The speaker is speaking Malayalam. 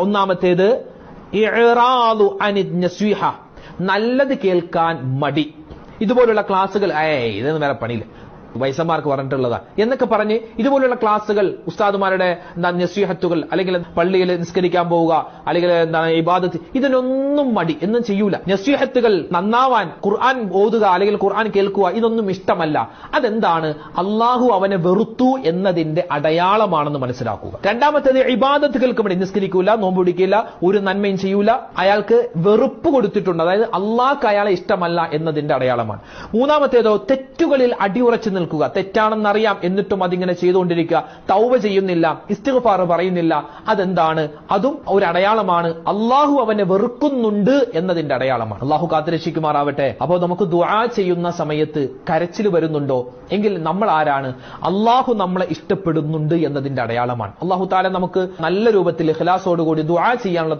ഒന്നാമത്തേത് ഇഅ്റാദു അനിൻ നസീഹ, നല്ലത് കേൾക്കാൻ മടി. ഇതുപോലുള്ള ക്ലാസുകൾ ഇതൊന്നും വേറെ പണിയില്ല, വൈസന്മാർക്ക് പറഞ്ഞിട്ടുള്ളതാ എന്നൊക്കെ പറഞ്ഞ് ഇതുപോലുള്ള ക്ലാസുകൾ, ഉസ്താദുമാരുടെ നസീഹത്തുകൾ, അല്ലെങ്കിൽ പള്ളിയിൽ നിസ്കരിക്കാൻ പോവുക, അല്ലെങ്കിൽ എന്താണ് ഇബാദത്ത്, ഇതിനൊന്നും മടി എന്നും ചെയ്യൂല. നസീഹത്തുകൾ നന്നാവാൻ ഖുർആൻ ഓതുക അല്ലെങ്കിൽ ഖുർആൻ കേൾക്കുക ഇതൊന്നും ഇഷ്ടമല്ല. അതെന്താണ്? അള്ളാഹു അവനെ വെറുത്തു എന്നതിന്റെ അടയാളമാണെന്ന് മനസ്സിലാക്കുക. രണ്ടാമത്തേത് ഇബാദത്തുകൾക്ക് വേണ്ടി നിസ്കരിക്കൂല, നോമ്പ് പിടിക്കില്ല, ഒരു നന്മയും ചെയ്യൂല, അയാൾക്ക് വെറുപ്പ് കൊടുത്തിട്ടുണ്ട്, അതായത് അള്ളാഹ്ക്ക് അയാളെ ഇഷ്ടമല്ല എന്നതിന്റെ അടയാളമാണ്. മൂന്നാമത്തേതോ തെറ്റുകളിൽ അടിയുറച്ചു നിൽക്കുക, തെറ്റാണെന്നറിയാം എന്നിട്ടും അതിങ്ങനെ ചെയ്തുകൊണ്ടിരിക്കുക, തൗബ ചെയ്യുന്നില്ല, ഇസ്തിഗ്ഫാർ പറയുന്നില്ല. അതെന്താണ്? അതും ഒരു അടയാളമാണ്, അള്ളാഹു അവനെ വെറുക്കുന്നുണ്ട് എന്നതിന്റെ അടയാളമാണ്. അള്ളാഹു കാത്തുരക്ഷിക്കുമാറാവട്ടെ. അപ്പോൾ നമുക്ക് ദുആ ചെയ്യുന്ന സമയത്ത് കരച്ചിൽ വരുന്നുണ്ടോ എങ്കിൽ നമ്മൾ ആരാണ്? അള്ളാഹു നമ്മളെ ഇഷ്ടപ്പെടുന്നുണ്ട് എന്നതിന്റെ അടയാളമാണ്. അള്ളാഹു തആല നമുക്ക് നല്ല രൂപത്തിൽ ഇഖ്ലാസോടുകൂടി ദുആ ചെയ്യാനുള്ള